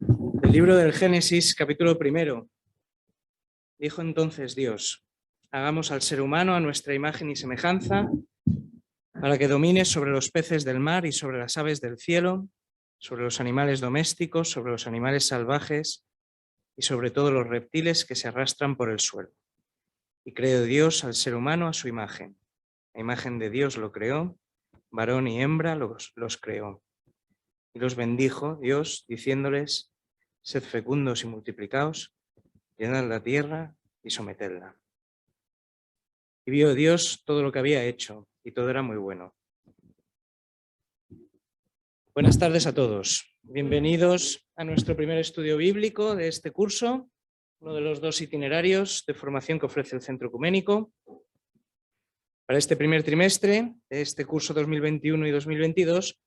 Del libro del Génesis, capítulo 1. Dijo entonces Dios: hagamos al ser humano a nuestra imagen y semejanza, para que domine sobre los peces del mar y sobre las aves del cielo, sobre los animales domésticos, sobre los animales salvajes y sobre todos los reptiles que se arrastran por el suelo. Y creó Dios al ser humano a su imagen. La imagen de Dios lo creó, varón y hembra los creó. Y los bendijo Dios, diciéndoles: sed fecundos y multiplicaos, llenad la tierra y sometedla. Y vio Dios todo lo que había hecho, y todo era muy bueno. Buenas tardes a todos. Bienvenidos a nuestro primer estudio bíblico de este curso, uno de los 2 itinerarios de formación que ofrece el Centro Ecuménico. Para este primer trimestre de este curso 2021 y 2022,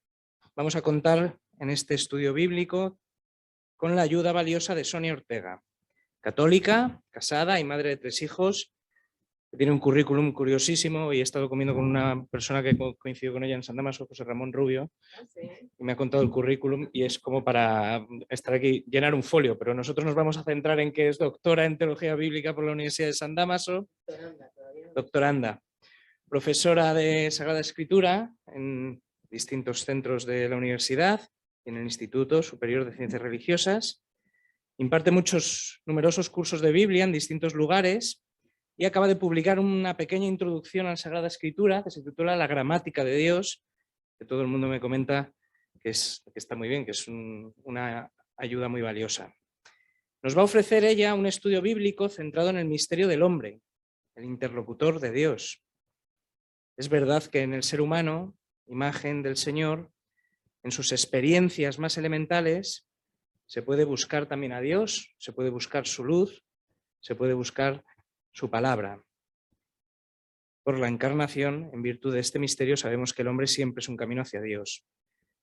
vamos a contar en este estudio bíblico con la ayuda valiosa de Sonia Ortega, católica, casada y madre de 3 hijos, que tiene un currículum curiosísimo, y he estado comiendo con una persona que coincidió con ella en San Damaso, José Ramón Rubio, y me ha contado el currículum y es como para estar aquí, llenar un folio, pero nosotros nos vamos a centrar en que es doctora en Teología Bíblica por la Universidad de San Damaso, doctoranda, profesora de Sagrada Escritura en distintos centros de la universidad y en el Instituto Superior de Ciencias Religiosas, imparte numerosos cursos de Biblia en distintos lugares y acaba de publicar una pequeña introducción a la Sagrada Escritura que se titula La Gramática de Dios, que todo el mundo me comenta que está muy bien, que es una ayuda muy valiosa. Nos va a ofrecer ella un estudio bíblico centrado en el misterio del hombre, el interlocutor de Dios. Es verdad que en el ser humano, imagen del Señor, en sus experiencias más elementales, se puede buscar también a Dios, se puede buscar su luz, se puede buscar su palabra. Por la encarnación, en virtud de este misterio, sabemos que el hombre siempre es un camino hacia Dios.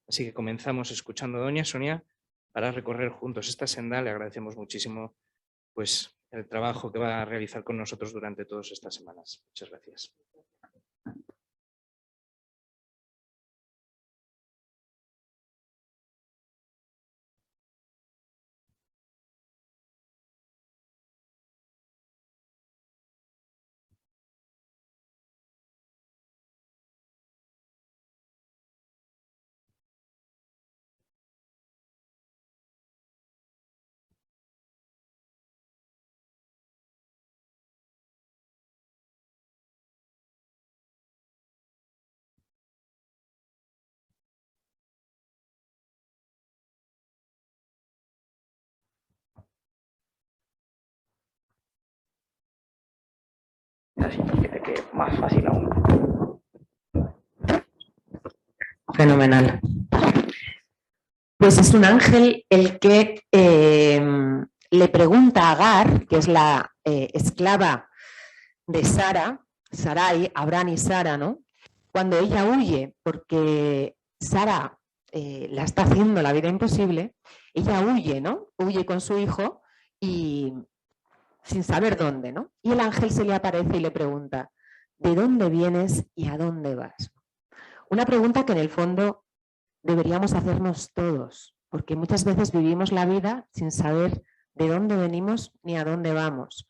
Así que comenzamos escuchando a doña Sonia para recorrer juntos esta senda. Le agradecemos muchísimo pues, el trabajo que va a realizar con nosotros durante todas estas semanas. Muchas gracias. Así que te quede más fácil aún. Fenomenal. Pues es un ángel el que le pregunta a Agar, que es la esclava de Sara, Sarai, Abraham y Sara, ¿no? Cuando ella huye, porque Sara la está haciendo la vida imposible, ella huye, ¿no? Huye con su hijo y sin saber dónde, ¿no? Y el ángel se le aparece y le pregunta: ¿de dónde vienes y a dónde vas? Una pregunta que en el fondo deberíamos hacernos todos, porque muchas veces vivimos la vida sin saber de dónde venimos ni a dónde vamos.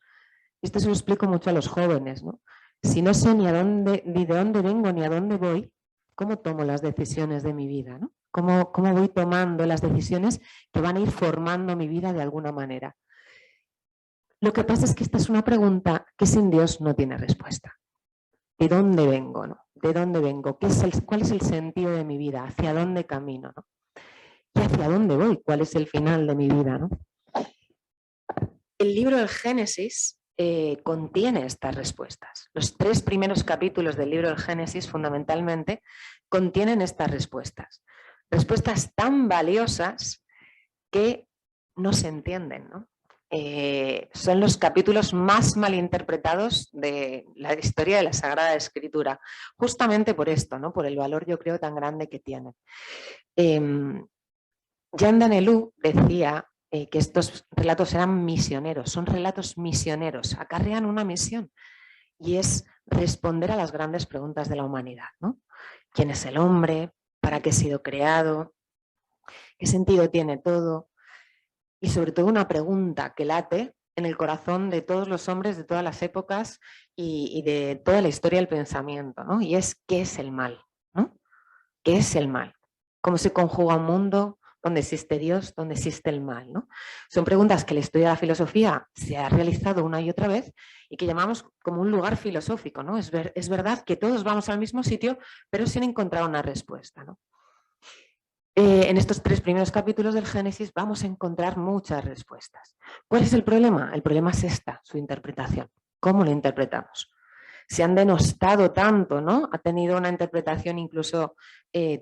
Esto se lo explico mucho a los jóvenes, ¿no? Si no sé ni de dónde vengo ni a dónde voy, ¿cómo tomo las decisiones de mi vida, ¿no? ¿Cómo voy tomando las decisiones que van a ir formando mi vida de alguna manera? Lo que pasa es que esta es una pregunta que sin Dios no tiene respuesta. ¿De dónde vengo, no? ¿De dónde vengo? ¿Cuál es el sentido de mi vida? ¿Hacia dónde camino, no? ¿Y hacia dónde voy? ¿Cuál es el final de mi vida, no? El libro del Génesis contiene estas respuestas. Los 3 primeros capítulos del libro del Génesis, fundamentalmente, contienen estas respuestas. Respuestas tan valiosas que no se entienden, ¿no? Son los capítulos más malinterpretados de la historia de la Sagrada Escritura, justamente por esto, ¿no? Por el valor, yo creo, tan grande que tienen. Jean Danelou decía que estos relatos eran misioneros, son relatos misioneros, acarrean una misión y es responder a las grandes preguntas de la humanidad, ¿no? ¿Quién es el hombre? ¿Para qué ha sido creado? ¿Qué sentido tiene todo? y sobre todo una pregunta que late en el corazón de todos los hombres de todas las épocas y de toda la historia del pensamiento, ¿no? Y es, ¿qué es el mal? ¿No? ¿Qué es el mal? ¿Cómo se conjuga un mundo donde existe Dios, donde existe el mal? ¿No? Son preguntas que la historia de la filosofía se ha realizado una y otra vez y que llamamos como un lugar filosófico, ¿no? Es verdad que todos vamos al mismo sitio, pero sin encontrar una respuesta, ¿no? En estos 3 primeros capítulos del Génesis vamos a encontrar muchas respuestas. ¿Cuál es el problema? El problema es su interpretación. ¿Cómo lo interpretamos? Se han denostado tanto, ¿no? Ha tenido una interpretación incluso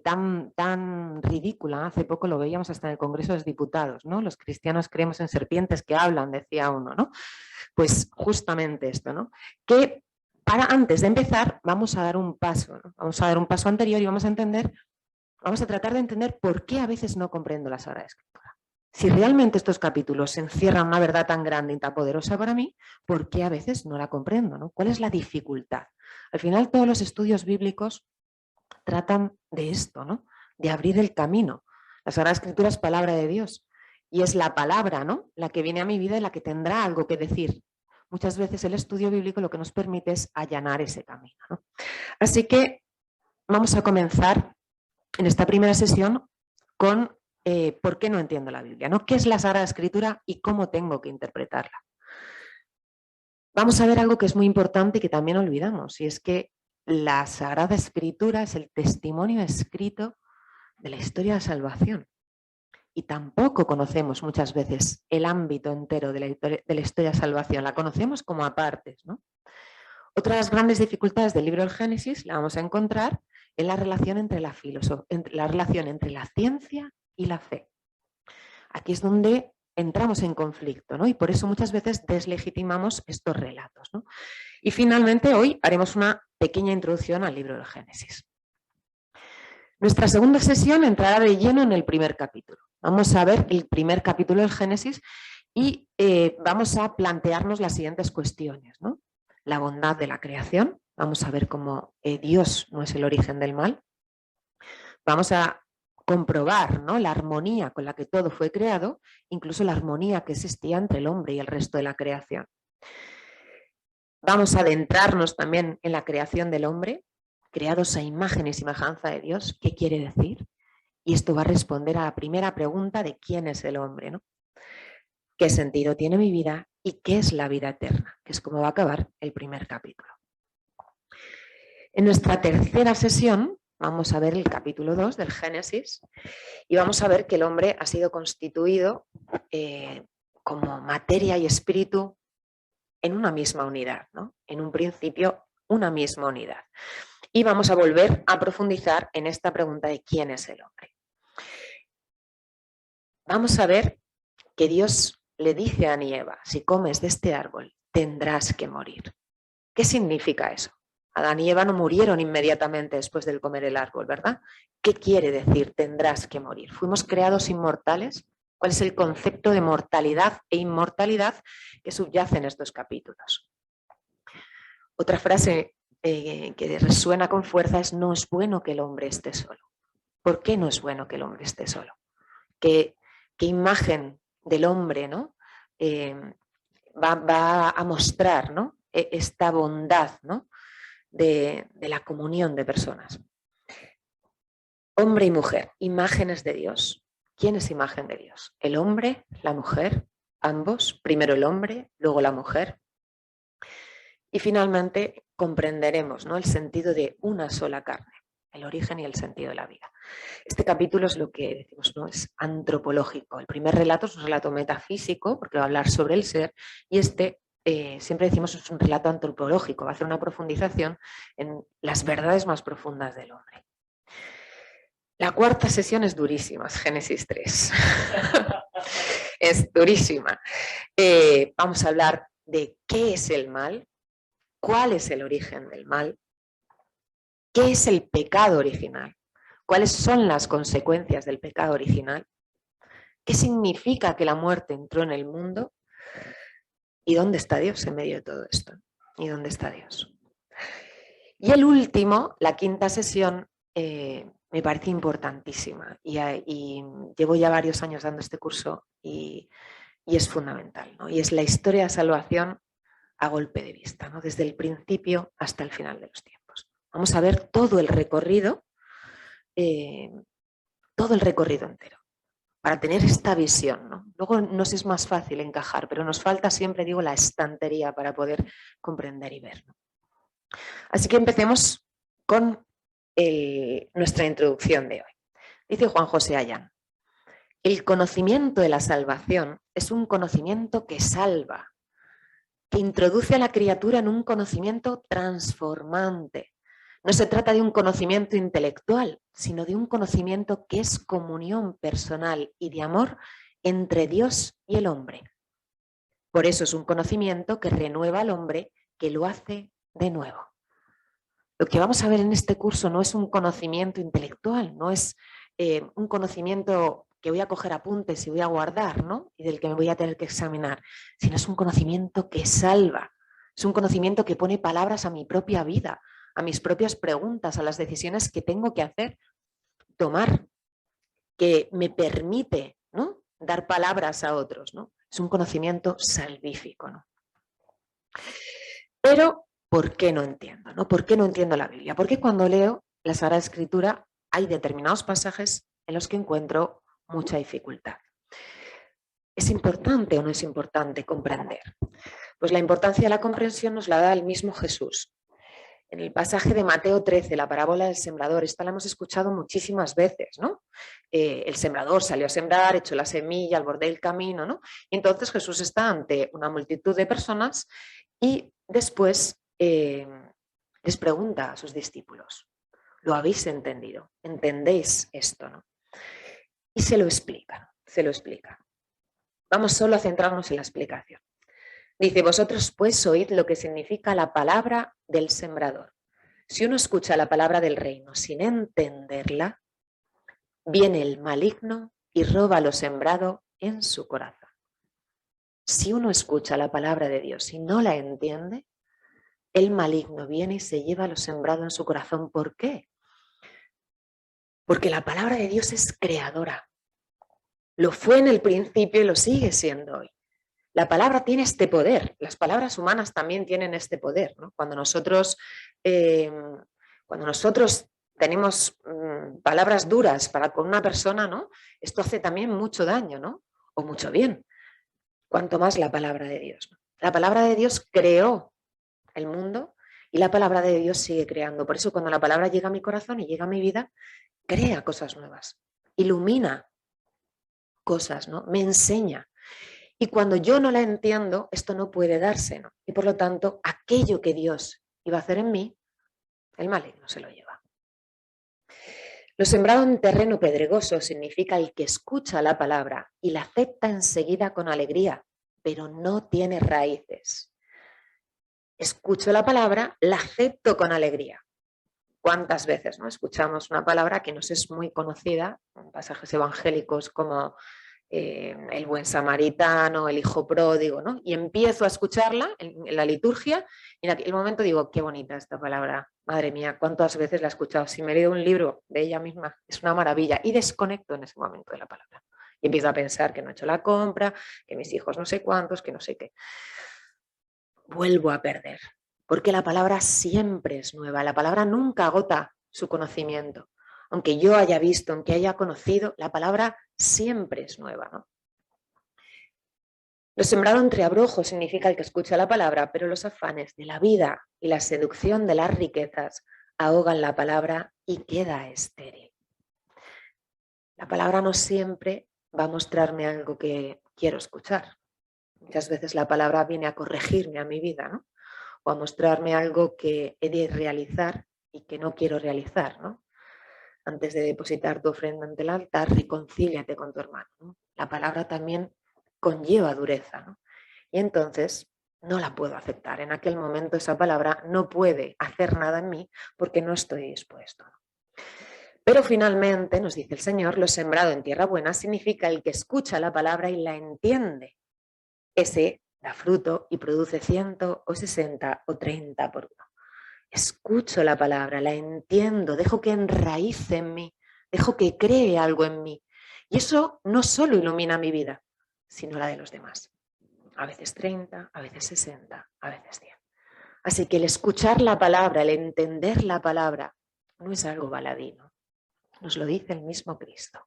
tan ridícula. Hace poco lo veíamos hasta en el Congreso de los Diputados, ¿no? Los cristianos creemos en serpientes que hablan, decía uno, ¿no? Pues justamente esto, ¿no? Que antes de empezar vamos a dar un paso, ¿no? Vamos a dar un paso anterior y vamos a tratar de entender por qué a veces no comprendo la Sagrada Escritura. Si realmente estos capítulos encierran una verdad tan grande y tan poderosa para mí, ¿por qué a veces no la comprendo? ¿No? ¿Cuál es la dificultad? Al final todos los estudios bíblicos tratan de esto, ¿no? De abrir el camino. La Sagrada Escritura es palabra de Dios y es la palabra, ¿no? La que viene a mi vida y la que tendrá algo que decir. Muchas veces el estudio bíblico lo que nos permite es allanar ese camino, ¿no? Así que vamos a comenzar en esta primera sesión con por qué no entiendo la Biblia, ¿no? ¿Qué es la Sagrada Escritura y cómo tengo que interpretarla? Vamos a ver algo que es muy importante y que también olvidamos, y es que la Sagrada Escritura es el testimonio escrito de la historia de salvación. Y tampoco conocemos muchas veces el ámbito entero de la historia de salvación, la conocemos como apartes, ¿no? Otra de las grandes dificultades del libro del Génesis la vamos a encontrar en la relación entre la ciencia y la fe. Aquí es donde entramos en conflicto, ¿no? Y por eso muchas veces deslegitimamos estos relatos, ¿no? Y finalmente hoy haremos una pequeña introducción al libro del Génesis. Nuestra segunda sesión entrará de lleno en el primer capítulo. Vamos a ver el primer capítulo del Génesis y vamos a plantearnos las siguientes cuestiones, ¿no? La bondad de la creación. Vamos a ver cómo Dios no es el origen del mal. Vamos a comprobar, ¿no? La armonía con la que todo fue creado, incluso la armonía que existía entre el hombre y el resto de la creación. Vamos a adentrarnos también en la creación del hombre, creados a imagen y semejanza de Dios. ¿Qué quiere decir? Y esto va a responder a la primera pregunta de quién es el hombre, ¿no? ¿Qué sentido tiene mi vida y qué es la vida eterna? Que es como va a acabar el primer capítulo. En nuestra tercera sesión vamos a ver el capítulo 2 del Génesis y vamos a ver que el hombre ha sido constituido como materia y espíritu en una misma unidad, ¿no? En un principio, una misma unidad. Y vamos a volver a profundizar en esta pregunta de quién es el hombre. Vamos a ver que Dios le dice a Adán y Eva, si comes de este árbol, tendrás que morir. ¿Qué significa eso? Adán y Eva no murieron inmediatamente después de comer el árbol, ¿verdad? ¿Qué quiere decir tendrás que morir? ¿Fuimos creados inmortales? ¿Cuál es el concepto de mortalidad e inmortalidad que subyace en estos capítulos? Otra frase que resuena con fuerza es: no es bueno que el hombre esté solo. ¿Por qué no es bueno que el hombre esté solo? ¿Qué imagen del hombre, ¿no? Va a mostrar, ¿no? Esta bondad, ¿no? de la comunión de personas. Hombre y mujer, imágenes de Dios. ¿Quién es imagen de Dios? El hombre, la mujer, ambos. Primero el hombre, luego la mujer. Y finalmente comprenderemos, ¿no? El sentido de una sola carne, el origen y el sentido de la vida. Este capítulo es lo que decimos, ¿no? Es antropológico. El primer relato es un relato metafísico, porque va a hablar sobre el ser, y siempre decimos es un relato antropológico, va a hacer una profundización en las verdades más profundas del hombre. La cuarta sesión es durísima, es Génesis 3. Es durísima. Vamos a hablar de qué es el mal, cuál es el origen del mal, qué es el pecado original, cuáles son las consecuencias del pecado original, qué significa que la muerte entró en el mundo y dónde está Dios en medio de todo esto. ¿Y dónde está Dios? Y el último, la quinta sesión, me parece importantísima y llevo ya varios años dando este curso y y es fundamental, ¿no? Y es la historia de salvación a golpe de vista, ¿no? Desde el principio hasta el final de los tiempos. Vamos a ver todo el recorrido entero, para tener esta visión, ¿no? Luego nos es más fácil encajar, pero nos falta siempre, digo, la estantería para poder comprender y ver, ¿no? Así que empecemos con nuestra introducción de hoy. Dice Juan José Ayán: el conocimiento de la salvación es un conocimiento que salva, que introduce a la criatura en un conocimiento transformante. No se trata de un conocimiento intelectual, sino de un conocimiento que es comunión personal y de amor entre Dios y el hombre. Por eso es un conocimiento que renueva al hombre, que lo hace de nuevo. Lo que vamos a ver en este curso no es un conocimiento intelectual, no es un conocimiento que voy a coger apuntes y voy a guardar, ¿no? Y del que me voy a tener que examinar, sino es un conocimiento que salva, es un conocimiento que pone palabras a mi propia vida, a mis propias preguntas, a las decisiones que tengo que hacer, tomar, que me permite, ¿no?, dar palabras a otros, ¿no? Es un conocimiento salvífico, ¿no? Pero, ¿por qué no entiendo, ¿no? ¿Por qué no entiendo la Biblia? Porque cuando leo la Sagrada Escritura hay determinados pasajes en los que encuentro mucha dificultad. ¿Es importante o no es importante comprender? Pues la importancia de la comprensión nos la da el mismo Jesús. En el pasaje de Mateo 13, la parábola del sembrador, esta la hemos escuchado muchísimas veces, ¿no? El sembrador salió a sembrar, echó la semilla al borde del camino, ¿no? Y entonces Jesús está ante una multitud de personas y después les pregunta a sus discípulos: ¿lo habéis entendido? ¿Entendéis esto, no? Y se lo explica, se lo explica. Vamos solo a centrarnos en la explicación. Dice: vosotros pues oíd lo que significa la palabra del sembrador. Si uno escucha la palabra del reino sin entenderla, viene el maligno y roba lo sembrado en su corazón. Si uno escucha la palabra de Dios y no la entiende, el maligno viene y se lleva lo sembrado en su corazón. ¿Por qué? Porque la palabra de Dios es creadora. Lo fue en el principio y lo sigue siendo hoy. La palabra tiene este poder, las palabras humanas también tienen este poder, ¿no? Cuando nosotros tenemos palabras duras para con una persona, ¿no? Esto hace también mucho daño, ¿no? O mucho bien, cuanto más la palabra de Dios, ¿no? La palabra de Dios creó el mundo y la palabra de Dios sigue creando. Por eso cuando la palabra llega a mi corazón y llega a mi vida, crea cosas nuevas, ilumina cosas, ¿no? Me enseña. Y cuando yo no la entiendo, esto no puede darse, ¿no? Y por lo tanto, aquello que Dios iba a hacer en mí, el maligno se lo lleva. Lo sembrado en terreno pedregoso significa el que escucha la palabra y la acepta enseguida con alegría, pero no tiene raíces. Escucho la palabra, la acepto con alegría. ¿Cuántas veces, no, escuchamos una palabra que nos es muy conocida, en pasajes evangélicos como el buen samaritano, el hijo pródigo, ¿no? Y empiezo a escucharla en la liturgia y en aquel momento digo: qué bonita esta palabra, madre mía, cuántas veces la he escuchado. Si me he leído un libro de ella misma, es una maravilla, y desconecto en ese momento de la palabra. Y empiezo a pensar que no he hecho la compra, que mis hijos no sé cuántos, que no sé qué. Vuelvo a perder, porque la palabra siempre es nueva, la palabra nunca agota su conocimiento. Aunque yo haya visto, aunque haya conocido, la palabra siempre es nueva, ¿no? Lo sembrado entre abrojos significa el que escucha la palabra, pero los afanes de la vida y la seducción de las riquezas ahogan la palabra y queda estéril. La palabra no siempre va a mostrarme algo que quiero escuchar. Muchas veces la palabra viene a corregirme a mi vida, ¿no? O a mostrarme algo que he de realizar y que no quiero realizar, ¿no? Antes de depositar tu ofrenda ante el altar, reconcíliate con tu hermano, ¿no? La palabra también conlleva dureza, ¿no? Y entonces no la puedo aceptar. En aquel momento esa palabra no puede hacer nada en mí porque no estoy dispuesto. Pero finalmente, nos dice el Señor, lo sembrado en tierra buena significa el que escucha la palabra y la entiende. Ese da fruto y produce 100 o 60 o 30 por uno. Escucho la palabra, la entiendo, dejo que enraíce en mí, dejo que cree algo en mí. Y eso no solo ilumina mi vida, sino la de los demás. A veces 30, a veces 60, a veces 100. Así que el escuchar la palabra, el entender la palabra, no es algo baladino. Nos lo dice el mismo Cristo.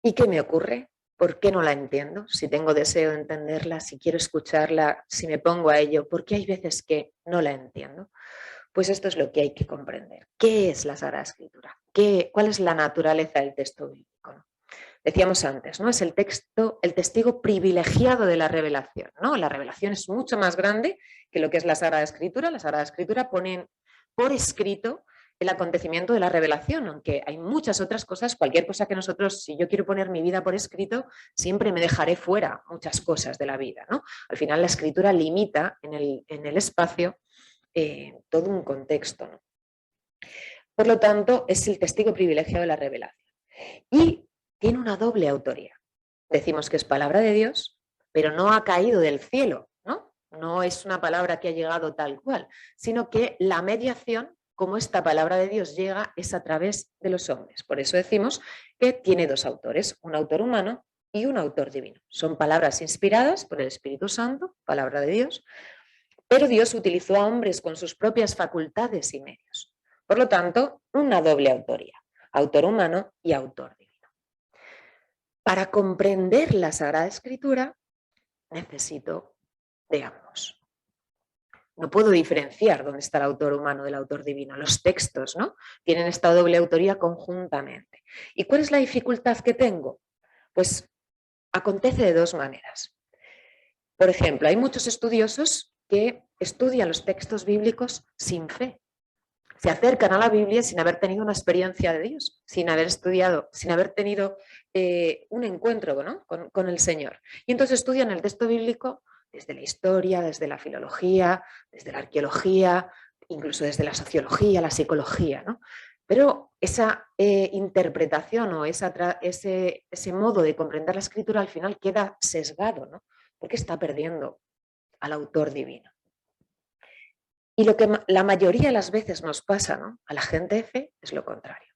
¿Y qué me ocurre? ¿Por qué no la entiendo? Si tengo deseo de entenderla, si quiero escucharla, si me pongo a ello, ¿por qué hay veces que no la entiendo? Pues esto es lo que hay que comprender. ¿Qué es la Sagrada Escritura? ¿Cuál es la naturaleza del texto bíblico? ¿No? Decíamos antes, ¿no? Es el testigo privilegiado de la revelación, ¿no? La revelación es mucho más grande que lo que es la Sagrada Escritura. La Sagrada Escritura pone por escrito el acontecimiento de la revelación, aunque hay muchas otras cosas, cualquier cosa que nosotros, si yo quiero poner mi vida por escrito, siempre me dejaré fuera muchas cosas de la vida, ¿no? Al final la Escritura limita en el espacio todo un contexto, ¿no? Por lo tanto, es el testigo privilegiado de la revelación. Y tiene una doble autoría. Decimos que es palabra de Dios, pero no ha caído del cielo, ¿no? No es una palabra que ha llegado tal cual, sino que la mediación, como esta palabra de Dios llega, es a través de los hombres. Por eso decimos que tiene dos autores, un autor humano y un autor divino. Son palabras inspiradas por el Espíritu Santo, palabra de Dios, pero Dios utilizó a hombres con sus propias facultades y medios. Por lo tanto, una doble autoría, autor humano y autor divino. Para comprender la Sagrada Escritura, necesito de ambos. No puedo diferenciar dónde está el autor humano del autor divino. Los textos, ¿no? Tienen esta doble autoría conjuntamente. ¿Y cuál es la dificultad que tengo? Pues acontece de dos maneras. Por ejemplo, hay muchos estudiosos que estudian los textos bíblicos sin fe. Se acercan a la Biblia sin haber tenido una experiencia de Dios, sin haber estudiado, sin haber tenido un encuentro, ¿no? con el Señor. Y entonces estudian el texto bíblico desde la historia, desde la filología, desde la arqueología, incluso desde la sociología, la psicología, ¿no? Pero esa interpretación o ese modo de comprender la escritura al final queda sesgado, ¿no? Porque está perdiendo al autor divino. Y lo que la mayoría de las veces nos pasa, ¿no? A la gente de fe es lo contrario.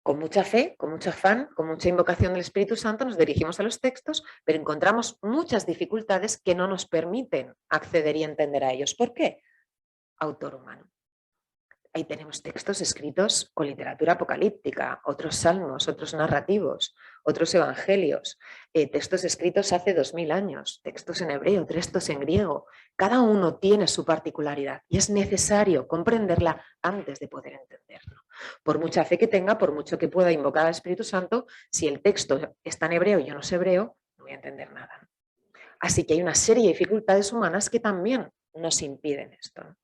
Con mucha fe, con mucho afán, con mucha invocación del Espíritu Santo nos dirigimos a los textos, pero encontramos muchas dificultades que no nos permiten acceder y entender a ellos. ¿Por qué? Autor humano. Ahí tenemos textos escritos con literatura apocalíptica, otros salmos, otros narrativos, otros evangelios, textos escritos hace 2000 años, textos en hebreo, textos en griego. Cada uno tiene su particularidad y es necesario comprenderla antes de poder entenderlo. Por mucha fe que tenga, por mucho que pueda invocar al Espíritu Santo, si el texto está en hebreo y yo no sé hebreo, no voy a entender nada. Así que hay una serie de dificultades humanas que también nos impiden esto, ¿no?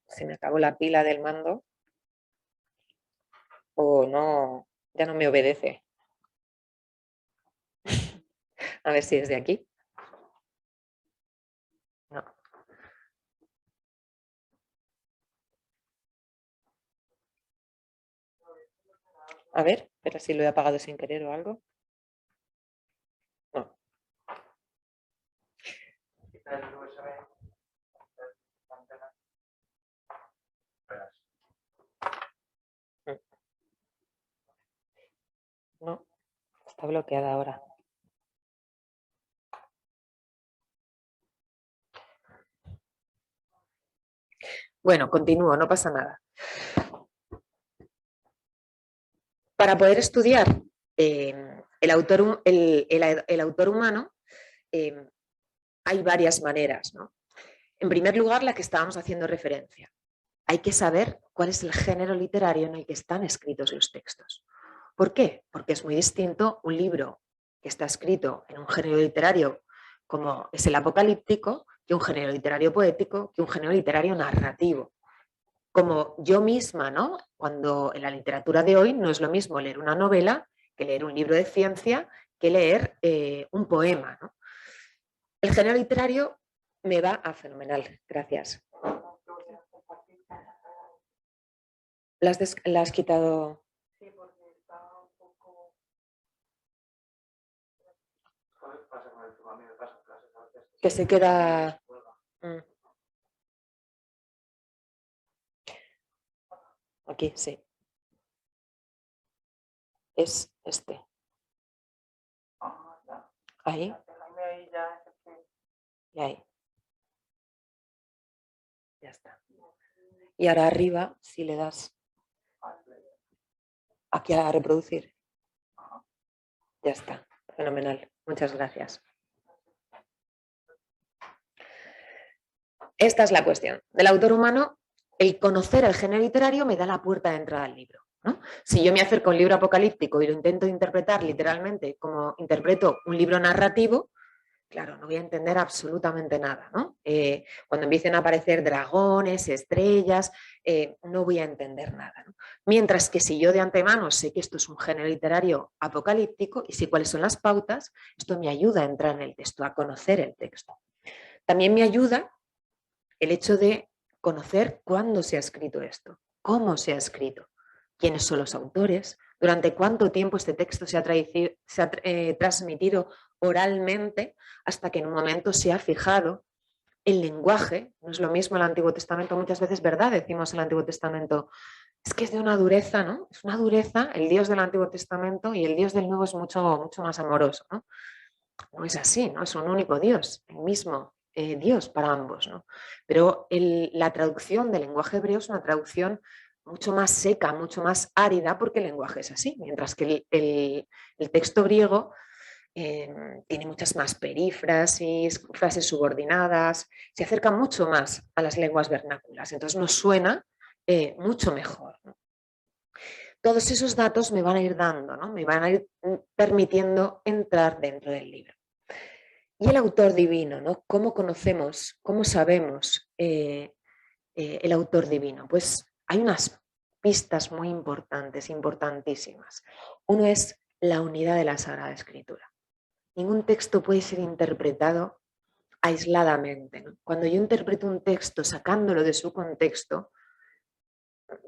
Se me acabó la pila del mando o no, ya no me obedece. A ver si es de aquí. No. A ver, pero si lo he apagado sin querer o algo. No. No, está bloqueada ahora. Bueno, continúo, no pasa nada. Para poder estudiar el autor humano, hay varias maneras, ¿no? En primer lugar, la que estábamos haciendo referencia. Hay que saber cuál es el género literario en el que están escritos los textos. ¿Por qué? Porque es muy distinto un libro que está escrito en un género literario como es el apocalíptico, que un género literario poético, que un género literario narrativo. Como yo misma, ¿no? Cuando en la literatura de hoy no es lo mismo leer una novela que leer un libro de ciencia, que leer un poema, ¿no? El género literario me va a fenomenal, gracias. ¿La has quitado? Sí, porque está un poco... Que se queda... Aquí, sí. es este. Ya. Ahí Déjame ahí ya. y ahí. Ya está. Y ahora arriba, si le das aquí a reproducir. Ya está. Fenomenal. Muchas gracias. Esta es la cuestión. Del autor humano, el conocer el género literario me da la puerta de entrada al libro, ¿no? Si yo me acerco a un libro apocalíptico y lo intento interpretar literalmente como interpreto un libro narrativo, claro, no voy a entender absolutamente nada, ¿no? Cuando empiecen a aparecer dragones, estrellas, no voy a entender nada, ¿no? Mientras que si yo de antemano sé que esto es un género literario apocalíptico y sé cuáles son las pautas, esto me ayuda a entrar en el texto, a conocer el texto. También me ayuda el hecho de conocer cuándo se ha escrito esto, cómo se ha escrito, quiénes son los autores, durante cuánto tiempo este texto se ha transmitido oralmente hasta que en un momento se ha fijado el lenguaje. No es lo mismo el Antiguo Testamento, muchas veces, ¿verdad? Decimos el Antiguo Testamento, es que es de una dureza, ¿no? Es una dureza el Dios del Antiguo Testamento y el Dios del Nuevo es mucho, mucho más amoroso, ¿no? No es así, ¿no? Es un único Dios, el mismo Dios para ambos, ¿no? Pero la traducción del lenguaje hebreo es una traducción mucho más seca, mucho más árida, porque el lenguaje es así, mientras que el texto griego tiene muchas más perífrasis, frases subordinadas, se acerca mucho más a las lenguas vernáculas, entonces nos suena mucho mejor, ¿no? Todos esos datos me van a ir dando, ¿no? Me van a ir permitiendo entrar dentro del libro. Y el autor divino, ¿no? ¿Cómo conocemos, cómo sabemos el autor divino? Pues hay unas pistas muy importantes, importantísimas. Uno es la unidad de la Sagrada Escritura. Ningún texto puede ser interpretado aisladamente, ¿no? Cuando yo interpreto un texto sacándolo de su contexto,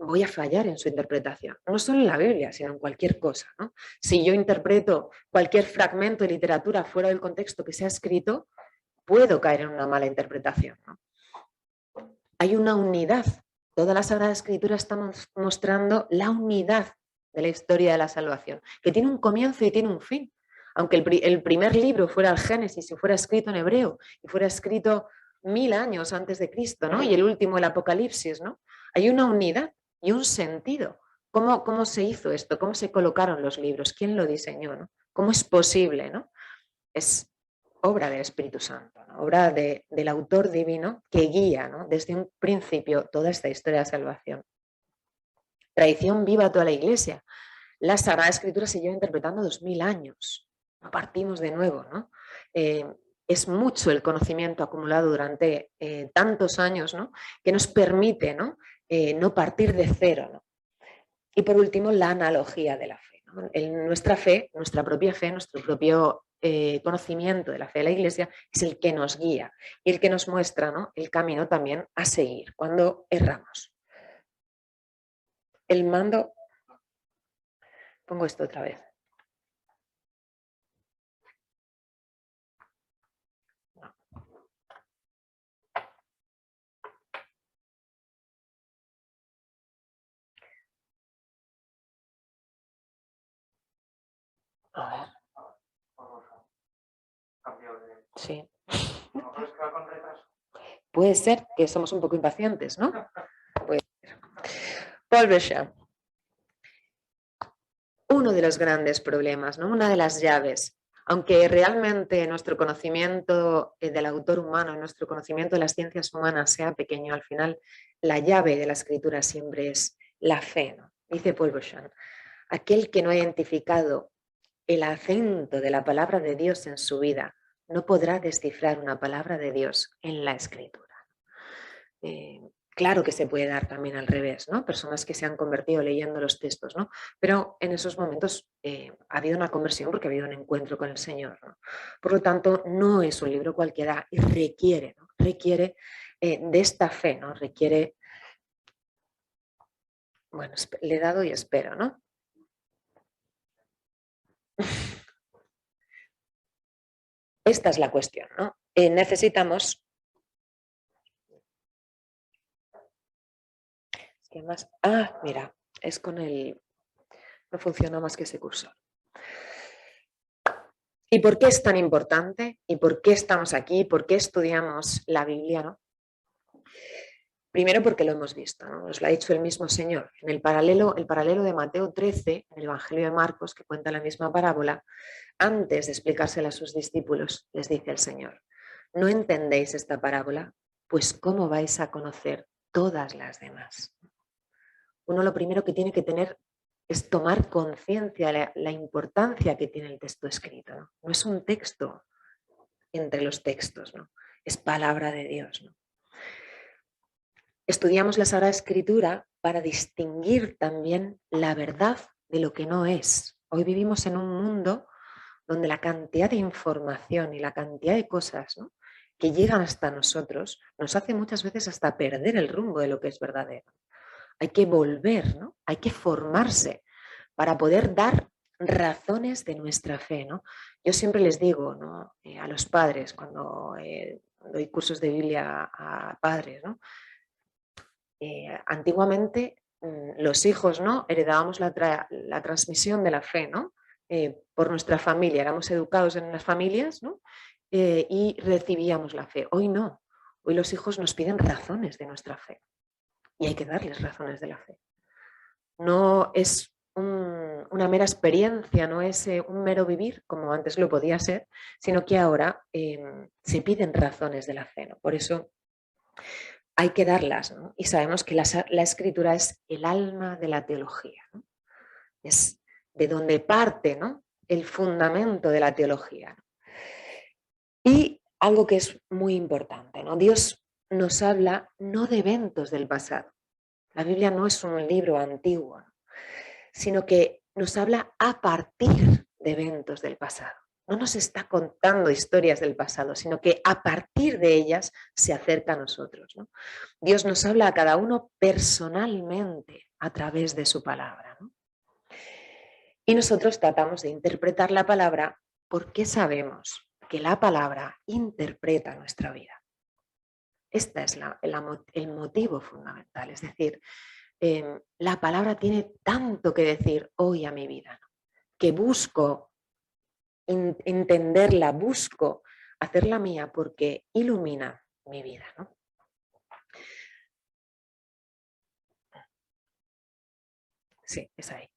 voy a fallar en su interpretación. No solo en la Biblia, sino en cualquier cosa, ¿no? Si yo interpreto cualquier fragmento de literatura fuera del contexto que se ha escrito, puedo caer en una mala interpretación, ¿no? Hay una unidad. Toda la Sagrada Escritura está mostrando la unidad de la historia de la salvación, que tiene un comienzo y tiene un fin. Aunque el primer libro fuera el Génesis y fuera escrito en hebreo y fuera escrito 1000 años antes de Cristo, ¿no? Y el último, el Apocalipsis, ¿no? Hay una unidad y un sentido. ¿Cómo se hizo esto? ¿Cómo se colocaron los libros? ¿Quién lo diseñó, ¿no? ¿Cómo es posible, ¿no? Es obra del Espíritu Santo, ¿no? Obra del autor divino que guía, ¿no? Desde un principio toda esta historia de salvación. Tradición viva toda la Iglesia. La Sagrada Escritura se lleva interpretando 2000 años. No partimos de nuevo, ¿no? Es mucho el conocimiento acumulado durante tantos años, ¿no? Que nos permite, ¿no? No partir de cero, ¿no? Y por último, la analogía de la fe, ¿no? Nuestra fe, nuestra propia fe, nuestro propio conocimiento de la fe de la Iglesia es el que nos guía y el que nos muestra, ¿no? El camino también a seguir cuando erramos. El mando, pongo esto otra vez. No. A ver. Sí. Puede ser que somos un poco impacientes, ¿no? Puede ser. Paul Béchamp. Uno de los grandes problemas, ¿no? Una de las llaves. Aunque realmente nuestro conocimiento del autor humano, nuestro conocimiento de las ciencias humanas sea pequeño, al final la llave de la escritura siempre es la fe, ¿no? Dice Paul Béchamp, aquel que no ha identificado el acento de la palabra de Dios en su vida no podrá descifrar una palabra de Dios en la escritura. Claro que se puede dar también al revés, ¿no? Personas que se han convertido leyendo los textos, ¿no? Pero en esos momentos ha habido una conversión porque ha habido un encuentro con el Señor, ¿no? Por lo tanto, no es un libro cualquiera y requiere, ¿no? Requiere de esta fe, ¿no? Requiere... Bueno, le he dado y espero, ¿no? Esta es la cuestión, ¿no? Necesitamos... ¿Qué más? Ah, mira, es con el... no funciona más que ese cursor. ¿Y por qué es tan importante? ¿Y por qué estamos aquí? ¿Por qué estudiamos la Biblia, ¿no? Primero porque lo hemos visto, ¿no? Nos lo ha dicho el mismo Señor. En el paralelo de Mateo 13, en el Evangelio de Marcos, que cuenta la misma parábola, antes de explicársela a sus discípulos, les dice el Señor: ¿no entendéis esta parábola? Pues ¿cómo vais a conocer todas las demás? Uno lo primero que tiene que tener es tomar conciencia de la importancia que tiene el texto escrito, ¿no? No es un texto entre los textos, ¿no? Es palabra de Dios, ¿no? Estudiamos la Sagrada Escritura para distinguir también la verdad de lo que no es. Hoy vivimos en un mundo donde la cantidad de información y la cantidad de cosas, ¿no?, que llegan hasta nosotros nos hace muchas veces hasta perder el rumbo de lo que es verdadero. Hay que volver, ¿no? Hay que formarse para poder dar razones de nuestra fe, ¿no? Yo siempre les digo, ¿no?, a los padres cuando doy cursos de Biblia a padres, ¿no? Antiguamente los hijos, ¿no?, heredábamos la transmisión de la fe, ¿no?, por nuestra familia, éramos educados en las familias, ¿no?, y recibíamos la fe. Hoy no, hoy los hijos nos piden razones de nuestra fe y hay que darles razones de la fe. No es una mera experiencia, no es un mero vivir como antes lo podía ser, sino que ahora se piden razones de la fe, ¿no? Por eso hay que darlas, ¿no? Y sabemos que la escritura es el alma de la teología, ¿no? Es de donde parte, ¿no?, el fundamento de la teología, ¿no? Y algo que es muy importante, ¿no? Dios nos habla no de eventos del pasado. La Biblia no es un libro antiguo, ¿no?, sino que nos habla a partir de eventos del pasado. No nos está contando historias del pasado, sino que a partir de ellas se acerca a nosotros, ¿no? Dios nos habla a cada uno personalmente a través de su palabra, ¿no? Y nosotros tratamos de interpretar la palabra porque sabemos que la palabra interpreta nuestra vida. Este es el motivo fundamental, es decir, la palabra tiene tanto que decir hoy a mi vida, ¿no?, que busco entenderla, busco hacerla mía porque ilumina mi vida, ¿no? Sí, es ahí.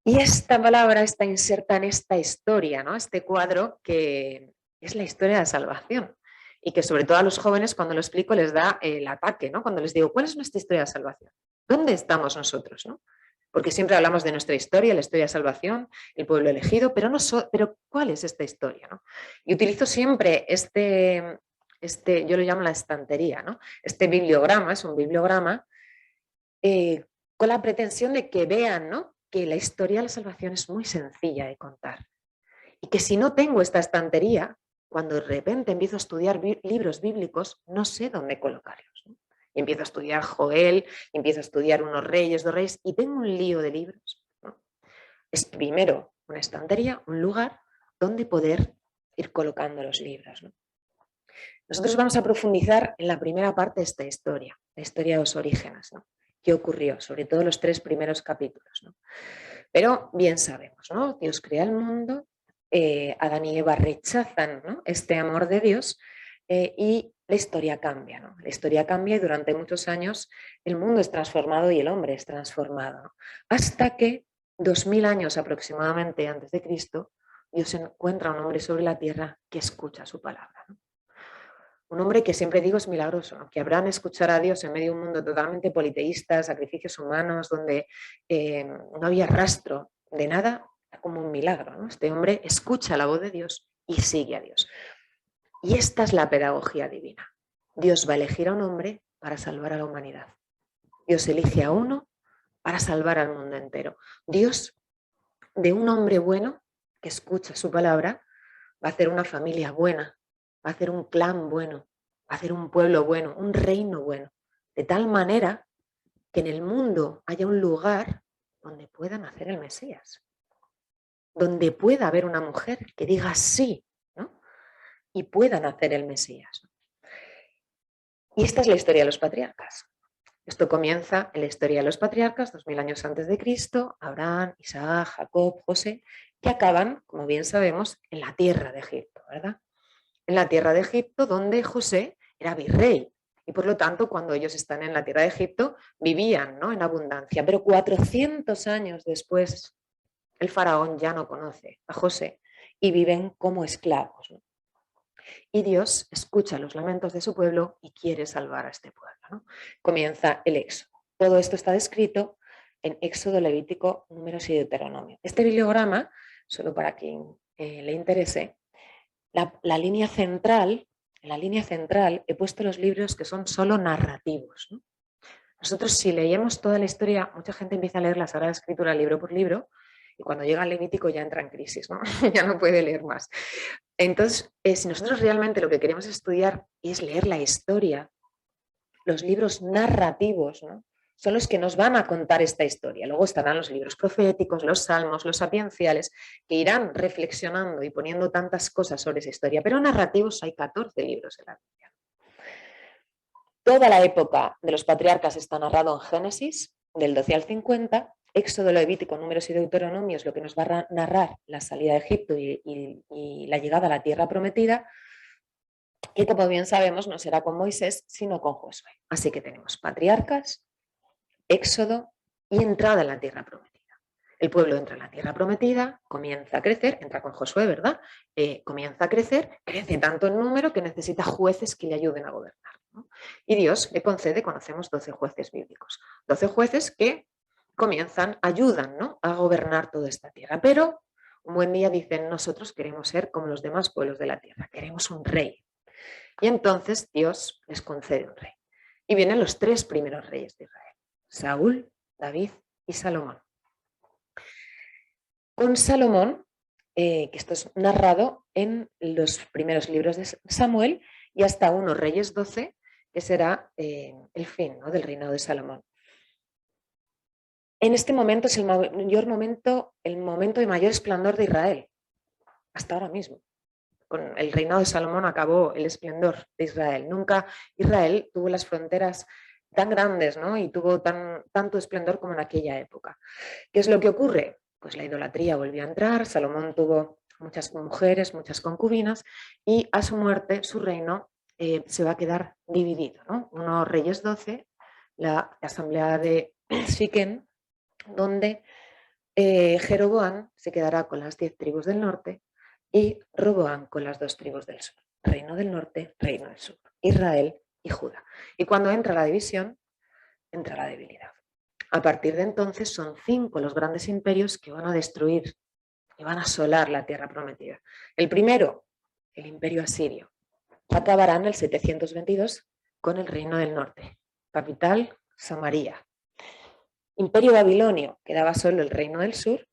Y esta palabra está inserta en esta historia, ¿no?, este cuadro que es la historia de la salvación y que sobre todo a los jóvenes cuando lo explico les da el ataque, ¿no?, cuando les digo ¿cuál es nuestra historia de salvación? ¿Dónde estamos nosotros, no? Porque siempre hablamos de nuestra historia, la historia de salvación, el pueblo elegido, pero ¿cuál es esta historia, no? Y utilizo siempre yo lo llamo la estantería, ¿no? Este bibliograma, es un bibliograma con la pretensión de que vean, ¿no?, que la historia de la salvación es muy sencilla de contar. Y que si no tengo esta estantería, cuando de repente empiezo a estudiar libros bíblicos, no sé dónde colocarlos, ¿no? Y empiezo a estudiar Joel, y empiezo a estudiar unos reyes, dos reyes, y tengo un lío de libros, ¿no? Es primero una estantería, un lugar donde poder ir colocando los libros, ¿no? Nosotros vamos a profundizar en la primera parte de esta historia, la historia de los orígenes, ¿no?, qué ocurrió, sobre todo los 3 primeros capítulos, ¿no? Pero bien sabemos, ¿no?, Dios crea el mundo, Adán y Eva rechazan, ¿no?, este amor de Dios y la historia cambia, ¿no? La historia cambia y durante muchos años el mundo es transformado y el hombre es transformado, ¿no?, hasta que 2000 años aproximadamente antes de Cristo, Dios encuentra a un hombre sobre la tierra que escucha su palabra, ¿no? Un hombre que siempre digo es milagroso, ¿no?, que habrán escuchar a Dios en medio de un mundo totalmente politeísta, sacrificios humanos, donde no había rastro de nada, como un milagro, ¿no? Este hombre escucha la voz de Dios y sigue a Dios. Y esta es la pedagogía divina. Dios va a elegir a un hombre para salvar a la humanidad. Dios elige a uno para salvar al mundo entero. Dios, de un hombre bueno que escucha su palabra, va a hacer una familia buena, va a hacer un clan bueno, va a hacer un pueblo bueno, un reino bueno, de tal manera que en el mundo haya un lugar donde pueda nacer el Mesías, donde pueda haber una mujer que diga sí, ¿no?, y pueda nacer el Mesías. Y esta es la historia de los patriarcas. Esto comienza en la historia de los patriarcas, 2000 años antes de Cristo, Abraham, Isaac, Jacob, José, que acaban, como bien sabemos, en la tierra de Egipto, ¿verdad? En la tierra de Egipto, donde José era virrey. Y por lo tanto, cuando ellos están en la tierra de Egipto, vivían, ¿no?, en abundancia. Pero 400 años después, el faraón ya no conoce a José y viven como esclavos, ¿no? Y Dios escucha los lamentos de su pueblo y quiere salvar a este pueblo, ¿no? Comienza el Éxodo. Todo esto está descrito en Éxodo, Levítico, Números y Deuteronomio. Este bibliograma, solo para quien le interese, la línea central, en la línea central he puesto los libros que son solo narrativos, ¿no? Nosotros, si leemos toda la historia, mucha gente empieza a leer la Sagrada Escritura libro por libro y cuando llega al Levítico ya entra en crisis, ¿no? Ya no puede leer más. Entonces, si nosotros realmente lo que queremos estudiar es leer la historia, los libros narrativos, ¿no?, son los que nos van a contar esta historia. Luego estarán los libros proféticos, los salmos, los sapienciales, que irán reflexionando y poniendo tantas cosas sobre esa historia. Pero narrativos hay 14 libros en la Biblia. Toda la época de los patriarcas está narrado en Génesis, del 12 al 50, Éxodo, Levítico, Números y Deuteronomio es lo que nos va a narrar la salida de Egipto y la llegada a la tierra prometida, que como bien sabemos no será con Moisés, sino con Josué. Así que tenemos patriarcas, Éxodo y entrada en la tierra prometida. El pueblo entra en la tierra prometida, comienza a crecer, entra con Josué, ¿verdad? Comienza a crecer, crece tanto en número que necesita jueces que le ayuden a gobernar, ¿no? Y Dios le concede, conocemos 12 jueces bíblicos, 12 jueces que comienzan, ayudan, ¿no?, a gobernar toda esta tierra. Pero un buen día dicen, nosotros queremos ser como los demás pueblos de la tierra, queremos un rey. Y entonces Dios les concede un rey. Y vienen los 3 primeros reyes de Israel: Saúl, David y Salomón. Con Salomón, que esto es narrado en los primeros libros de Samuel, y hasta unos Reyes 12, que será el fin, ¿no?, del reinado de Salomón. En este momento es el momento de mayor esplendor de Israel, hasta ahora mismo. Con el reinado de Salomón acabó el esplendor de Israel. Nunca Israel tuvo las fronteras tan grandes, ¿no?, y tuvo tanto esplendor como en aquella época. ¿Qué es lo que ocurre? Pues la idolatría volvió a entrar, Salomón tuvo muchas mujeres, muchas concubinas, y a su muerte su reino se va a quedar dividido, ¿no? Unos Reyes 12, la asamblea de Siquem, donde Jeroboam se quedará con las 10 tribus del norte y Roboam con las 2 tribus del sur. Reino del norte, reino del sur. Israel y Judá. Y cuando entra la división, entra la debilidad. A partir de entonces son 5 los grandes imperios que van a destruir y van a asolar la tierra prometida. El primero, el imperio asirio, acabará en el 722 con el reino del norte, capital Samaria. Imperio babilonio, quedaba solo el reino del sur,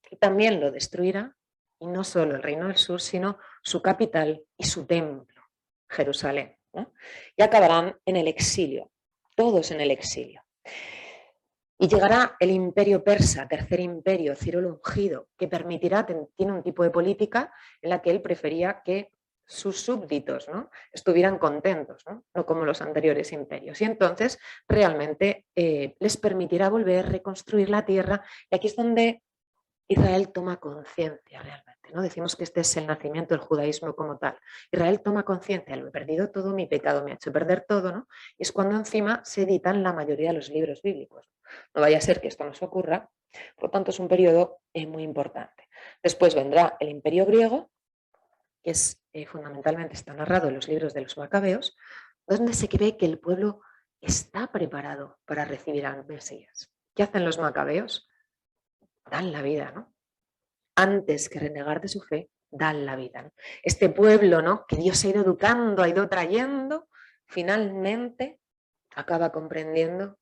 y también lo destruirá, y no solo el reino del sur, sino su capital y su templo, Jerusalén, ¿no? Y acabarán en el exilio, todos en el exilio. Y llegará el imperio persa, tercer imperio, Ciro el Ungido, que permitirá, tiene un tipo de política en la que él prefería que sus súbditos, ¿no?, estuvieran contentos, ¿no?, no como los anteriores imperios. Y entonces realmente les permitirá volver a reconstruir la tierra, y aquí es donde Israel toma conciencia realmente, ¿no? Decimos que este es el nacimiento del judaísmo como tal. Israel toma conciencia, lo he perdido todo, mi pecado me ha hecho perder todo, ¿no? Y es cuando encima se editan la mayoría de los libros bíblicos. No vaya a ser que esto nos ocurra, por lo tanto es un periodo muy importante. Después vendrá el imperio griego, que es fundamentalmente está narrado en los libros de los Macabeos, donde se cree que el pueblo está preparado para recibir al Mesías. ¿Qué hacen los Macabeos? Dan la vida, ¿no? Antes que renegar de su fe, dan la vida, ¿no? Este pueblo, ¿no?, que Dios ha ido educando, ha ido trayendo, finalmente acaba comprendiendo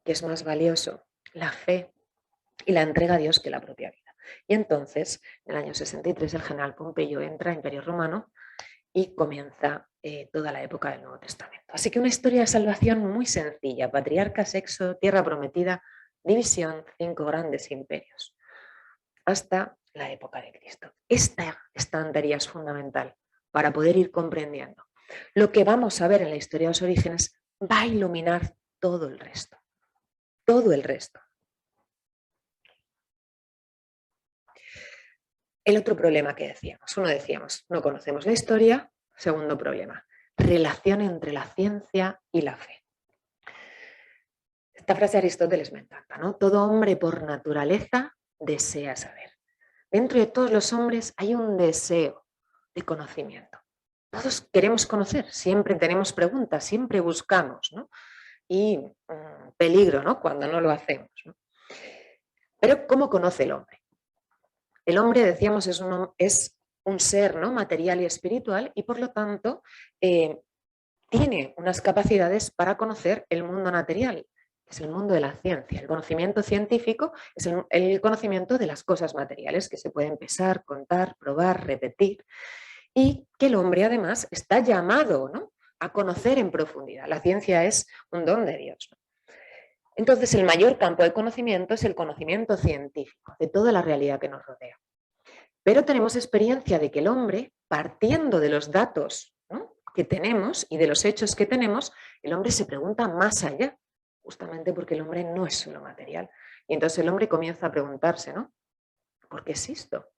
que es más valioso la fe y la entrega a Dios que la propia vida. Y entonces, en el año 63, el general Pompeyo entra al Imperio Romano y comienza toda la época del Nuevo Testamento. Así que una historia de salvación muy sencilla: patriarcas, Éxodo, tierra prometida, división, 5 grandes imperios, hasta la época de Cristo. Esta estantería es fundamental para poder ir comprendiendo. Lo que vamos a ver en la historia de los orígenes va a iluminar todo el resto. Todo el resto. El otro problema que decíamos, no conocemos la historia. Segundo problema, relación entre la ciencia y la fe. Esta frase de Aristóteles me encanta, ¿no? Todo hombre por naturaleza desea saber. Dentro de todos los hombres hay un deseo de conocimiento. Todos queremos conocer, siempre tenemos preguntas, siempre buscamos, ¿no? Y peligro, ¿no? Cuando no lo hacemos, ¿no? Pero ¿cómo conoce el hombre? El hombre, decíamos, es un ser, ¿no? Material y espiritual, y por lo tanto tiene unas capacidades para conocer el mundo material, que es el mundo de la ciencia. El conocimiento científico es el conocimiento de las cosas materiales que se pueden pesar, contar, probar, repetir, y que el hombre además está llamado, ¿no?, a conocer en profundidad. La ciencia es un don de Dios, ¿no? Entonces, el mayor campo de conocimiento es el conocimiento científico de toda la realidad que nos rodea. Pero tenemos experiencia de que el hombre, partiendo de los datos, ¿no?, que tenemos y de los hechos que tenemos, el hombre se pregunta más allá, justamente porque el hombre no es solo material. Y entonces el hombre comienza a preguntarse, ¿no?, ¿por qué existo?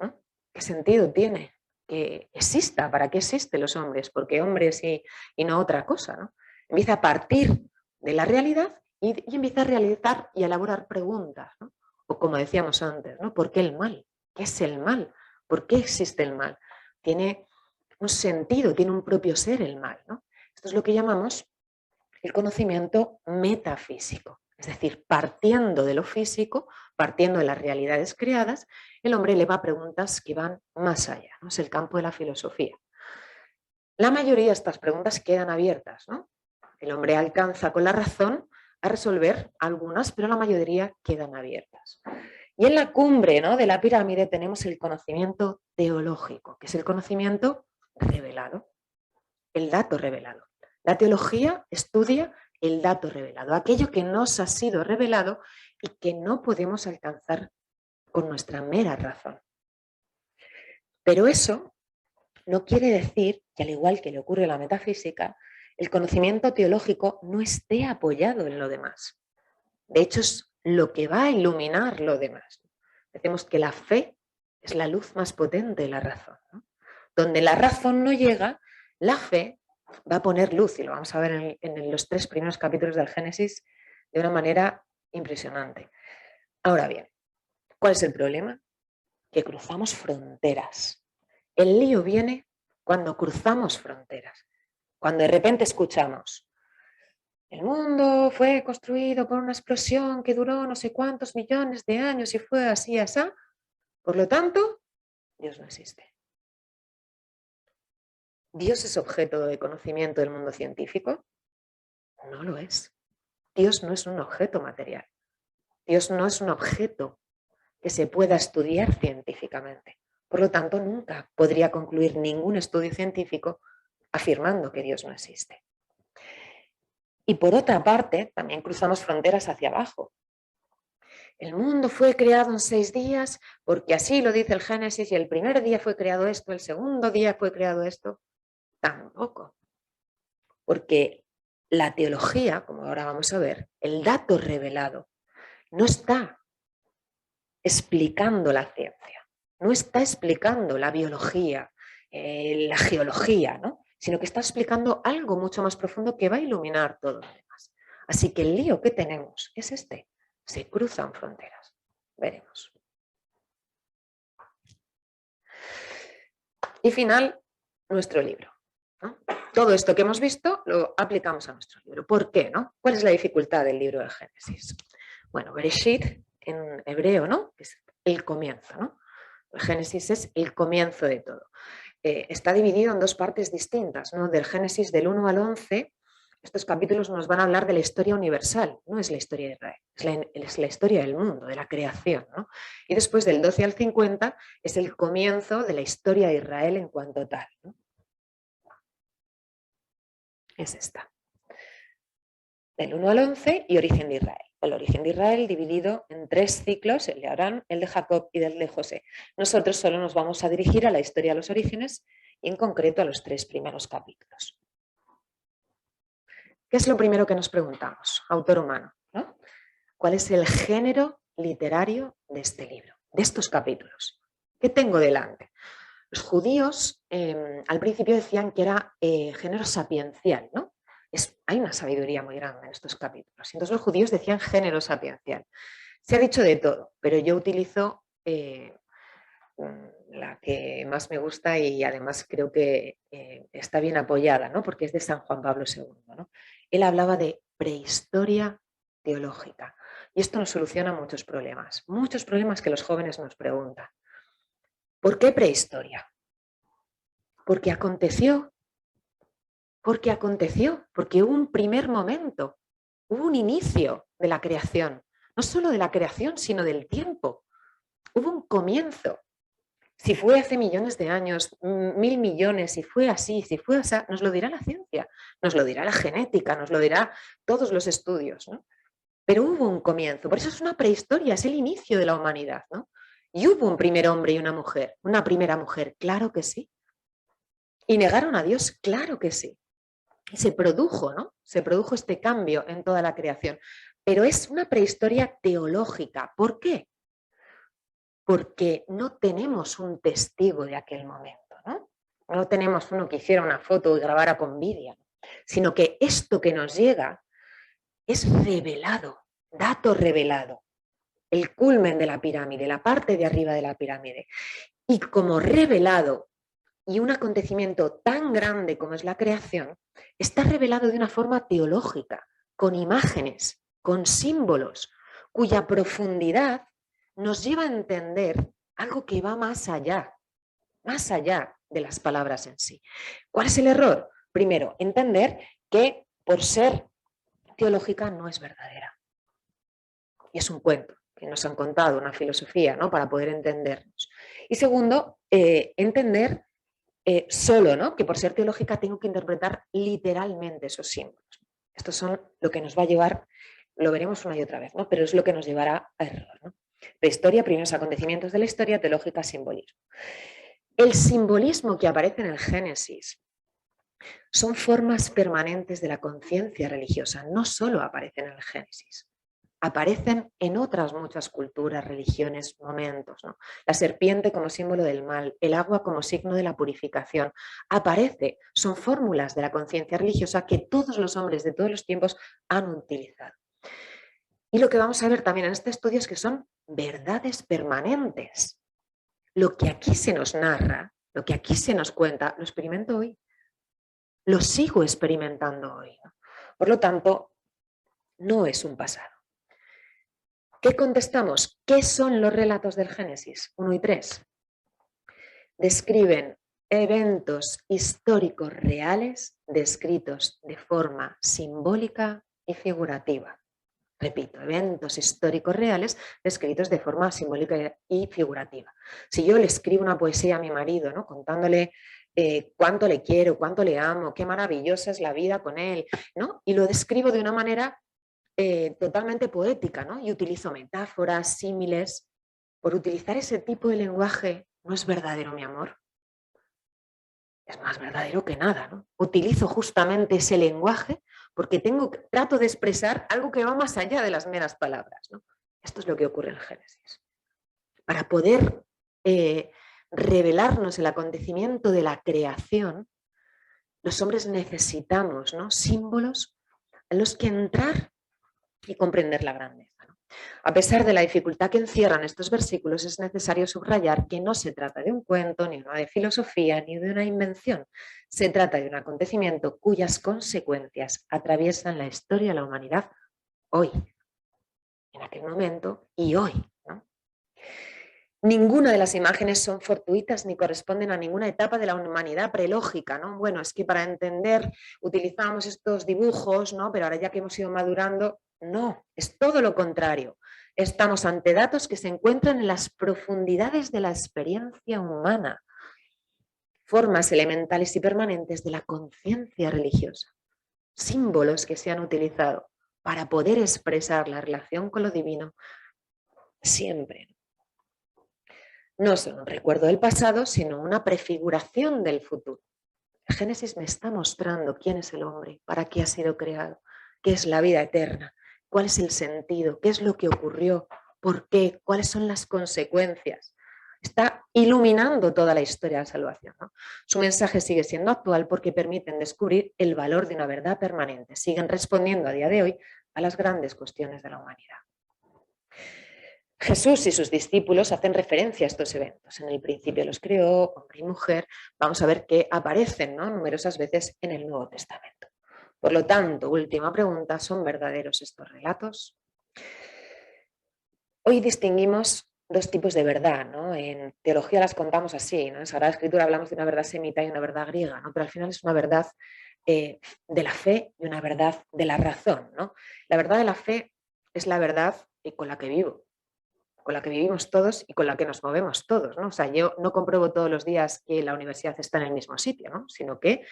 ¿No? ¿Qué sentido tiene que exista? ¿Para qué existen los hombres? ¿Por qué hombres y no otra cosa, ¿no? Empieza a partir de la realidad y empieza a realizar y a elaborar preguntas, ¿no? O como decíamos antes, ¿no?, ¿por qué el mal? ¿Qué es el mal? ¿Por qué existe el mal? Tiene un sentido, tiene un propio ser el mal, ¿no? Esto es lo que llamamos el conocimiento metafísico. Es decir, partiendo de lo físico, partiendo de las realidades creadas, el hombre eleva preguntas que van más allá, ¿no? Es el campo de la filosofía. La mayoría de estas preguntas quedan abiertas, ¿no? El hombre alcanza con la razón a resolver algunas, pero la mayoría quedan abiertas. Y en la cumbre, ¿no?, de la pirámide tenemos el conocimiento teológico, que es el conocimiento revelado, el dato revelado. La teología estudia el dato revelado, aquello que nos ha sido revelado y que no podemos alcanzar con nuestra mera razón. Pero eso no quiere decir que, al igual que le ocurre a la metafísica, el conocimiento teológico no esté apoyado en lo demás. De hecho, es lo que va a iluminar lo demás. Decimos que la fe es la luz más potente de la razón, ¿no? Donde la razón no llega, la fe va a poner luz, y lo vamos a ver en los 3 primeros capítulos del Génesis de una manera impresionante. Ahora bien, ¿cuál es el problema? Que cruzamos fronteras. El lío viene cuando cruzamos fronteras, cuando de repente escuchamos: el mundo fue construido por una explosión que duró no sé cuántos millones de años y fue así, así. Por lo tanto, Dios no existe. ¿Dios es objeto de conocimiento del mundo científico? No lo es. Dios no es un objeto material. Dios no es un objeto que se pueda estudiar científicamente. Por lo tanto, nunca podría concluir ningún estudio científico afirmando que Dios no existe. Y por otra parte, también cruzamos fronteras hacia abajo. El mundo fue creado en 6 días porque así lo dice el Génesis, y el primer día fue creado esto, el segundo día fue creado esto. Tampoco. Porque la teología, como ahora vamos a ver, el dato revelado, no está explicando la ciencia, no está explicando la biología, la geología, ¿no?, sino que está explicando algo mucho más profundo que va a iluminar todo lo demás. Así que el lío que tenemos es este: se cruzan fronteras. Veremos. Y final, nuestro libro, ¿no? Todo esto que hemos visto lo aplicamos a nuestro libro. ¿Por qué, no? ¿Cuál es la dificultad del libro del Génesis? Bueno, Bereshit en hebreo, ¿no?, es el comienzo, ¿no? El Génesis es el comienzo de todo. Está dividido en 2 partes distintas, ¿no? Del Génesis del 1 al 11, estos capítulos nos van a hablar de la historia universal, no es la historia de Israel, es la historia del mundo, de la creación, ¿no? Y después del 12 al 50 es el comienzo de la historia de Israel en cuanto tal, ¿no? Es esta. Del 1 al 11 y origen de Israel. El origen de Israel dividido en 3 ciclos: el de Abraham, el de Jacob y el de José. Nosotros solo nos vamos a dirigir a la historia de los orígenes y en concreto a los 3 primeros capítulos. ¿Qué es lo primero que nos preguntamos? Autor humano, ¿no? ¿Cuál es el género literario de este libro, de estos capítulos? ¿Qué tengo delante? Los judíos al principio decían que era género sapiencial, ¿no? Hay una sabiduría muy grande en estos capítulos. Entonces los judíos decían género sapiencial. Se ha dicho de todo, pero yo utilizo la que más me gusta y además creo que está bien apoyada, ¿no? Porque es de San Juan Pablo II, ¿no? Él hablaba de prehistoria teológica y esto nos soluciona muchos problemas que los jóvenes nos preguntan. ¿Por qué prehistoria? Porque aconteció, porque hubo un primer momento, hubo un inicio de la creación, no solo de la creación, sino del tiempo. Hubo un comienzo. Si fue hace millones de años, 1000 millones, si fue así, nos lo dirá la ciencia, nos lo dirá la genética, nos lo dirá todos los estudios, ¿no? Pero hubo un comienzo, por eso es una prehistoria, es el inicio de la humanidad, ¿no? Y hubo un primer hombre y una primera mujer, claro que sí. ¿Y negaron a Dios? Claro que sí. Y se produjo, ¿no? Se produjo este cambio en toda la creación. Pero es una prehistoria teológica. ¿Por qué? Porque no tenemos un testigo de aquel momento, ¿no? No tenemos uno que hiciera una foto y grabara con vídeo, sino que esto que nos llega es revelado, dato revelado, el culmen de la pirámide, la parte de arriba de la pirámide. Y como revelado y un acontecimiento tan grande como es la creación, está revelado de una forma teológica, con imágenes, con símbolos, cuya profundidad nos lleva a entender algo que va más allá de las palabras en sí. ¿Cuál es el error? Primero, entender que por ser teológica no es verdadera. Y es un cuento que nos han contado, una filosofía, ¿no? Para poder entendernos. Y segundo, entender solo, ¿no? Que por ser teológica tengo que interpretar literalmente esos símbolos. Estos son lo que nos va a llevar, lo veremos una y otra vez, ¿no? Pero es lo que nos llevará a error, ¿no? Prehistoria, primeros acontecimientos de la historia, teológica, simbolismo. El simbolismo que aparece en el Génesis son formas permanentes de la conciencia religiosa, no solo aparecen en el Génesis. Aparecen en otras muchas culturas, religiones, momentos, ¿no? La serpiente como símbolo del mal, el agua como signo de la purificación. Aparece, son fórmulas de la conciencia religiosa que todos los hombres de todos los tiempos han utilizado. Y lo que vamos a ver también en este estudio es que son verdades permanentes. Lo que aquí se nos narra, lo que aquí se nos cuenta, lo experimento hoy. Lo sigo experimentando hoy, ¿no? Por lo tanto, no es un pasado. ¿Qué contestamos? ¿Qué son los relatos del Génesis 1 y 3? Describen eventos históricos reales descritos de forma simbólica y figurativa. Repito, eventos históricos reales descritos de forma simbólica y figurativa. Si yo le escribo una poesía a mi marido, ¿no? Contándole cuánto le quiero, cuánto le amo, qué maravillosa es la vida con él, ¿no? Y lo describo de una manera totalmente poética, ¿no? Y utilizo metáforas, símiles. Por utilizar ese tipo de lenguaje, ¿no es verdadero mi amor? Es más verdadero que nada, ¿no? Utilizo justamente ese lenguaje porque trato de expresar algo que va más allá de las meras palabras, ¿no? Esto es lo que ocurre en Génesis. Para poder revelarnos el acontecimiento de la creación, los hombres necesitamos, ¿no? Símbolos en los que entrar y comprender la grandeza, ¿no? A pesar de la dificultad que encierran estos versículos, es necesario subrayar que no se trata de un cuento, ni de filosofía, ni de una invención. Se trata de un acontecimiento cuyas consecuencias atraviesan la historia de la humanidad hoy, en aquel momento y hoy, ¿no? Ninguna de las imágenes son fortuitas ni corresponden a ninguna etapa de la humanidad prelógica, ¿no? Bueno, es que para entender utilizamos estos dibujos, ¿no? Pero ahora ya que hemos ido madurando, no, es todo lo contrario. Estamos ante datos que se encuentran en las profundidades de la experiencia humana, formas elementales y permanentes de la conciencia religiosa, símbolos que se han utilizado para poder expresar la relación con lo divino siempre. No son un recuerdo del pasado, sino una prefiguración del futuro. Génesis me está mostrando quién es el hombre, para qué ha sido creado, qué es la vida eterna, cuál es el sentido, qué es lo que ocurrió, por qué, cuáles son las consecuencias. Está iluminando toda la historia de la salvación, ¿no? Su mensaje sigue siendo actual porque permiten descubrir el valor de una verdad permanente. Siguen respondiendo a día de hoy a las grandes cuestiones de la humanidad. Jesús y sus discípulos hacen referencia a estos eventos. En el principio los creó, hombre y mujer. Vamos a ver que aparecen, ¿no?, numerosas veces en el Nuevo Testamento. Por lo tanto, última pregunta, ¿son verdaderos estos relatos? Hoy distinguimos dos tipos de verdad, ¿no? En teología las contamos así, ¿no? En Sagrada Escritura hablamos de una verdad semita y una verdad griega, ¿no? Pero al final es una verdad de la fe y una verdad de la razón, ¿no? La verdad de la fe es la verdad con la que vivo, con la que vivimos todos y con la que nos movemos todos, ¿no? O sea, yo no compruebo todos los días que la universidad está en el mismo sitio, ¿no? Sino que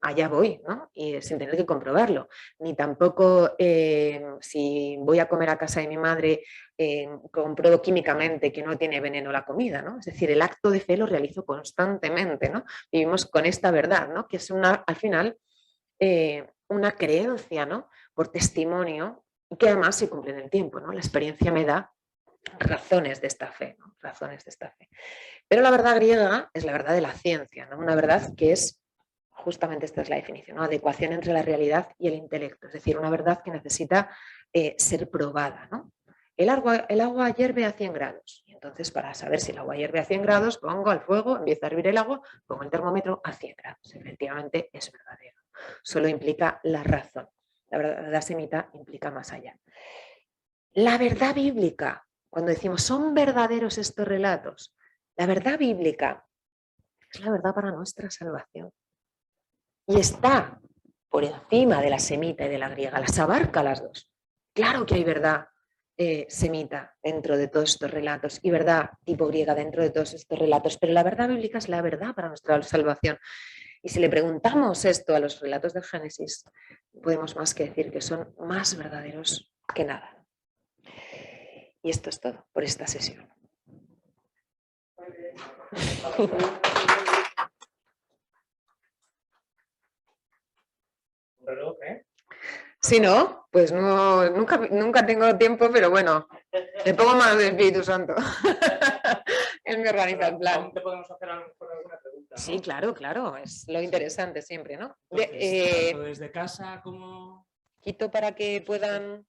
allá voy, ¿no? Y sin tener que comprobarlo. Ni tampoco si voy a comer a casa de mi madre compruebo químicamente que no tiene veneno la comida, ¿no? Es decir, el acto de fe lo realizo constantemente, ¿no? Vivimos con esta verdad, ¿no? Que es al final una creencia, ¿no?, por testimonio y que además se cumple en el tiempo, ¿no? La experiencia me da razones de esta fe, ¿no? Razones de esta fe. Pero la verdad griega es la verdad de la ciencia, ¿no? Una verdad que es, justamente esta es la definición, ¿no?, adecuación entre la realidad y el intelecto, es decir, una verdad que necesita ser probada, ¿no? El agua hierve a 100 grados, y entonces para saber si el agua hierve a 100 grados, pongo al fuego, empieza a hervir el agua, pongo el termómetro a 100 grados. Efectivamente es verdadero, solo implica la razón. La verdad semita implica más allá. La verdad bíblica, cuando decimos son verdaderos estos relatos, la verdad bíblica es la verdad para nuestra salvación. Y está por encima de la semita y de la griega, las abarca las dos. Claro que hay verdad semita dentro de todos estos relatos y verdad tipo griega dentro de todos estos relatos, pero la verdad bíblica es la verdad para nuestra salvación. Y si le preguntamos esto a los relatos del Génesis, podemos más que decir que son más verdaderos que nada. Y esto es todo por esta sesión. Un reloj, ¿eh? Si no, pues no, nunca tengo tiempo, pero bueno, me pongo manos del Espíritu Santo. Él me organiza el plan. Aún te podemos hacer a lo mejor alguna pregunta, ¿no? Sí, claro, es lo interesante siempre, ¿no? Entonces, tanto desde casa como... Quito para que puedan...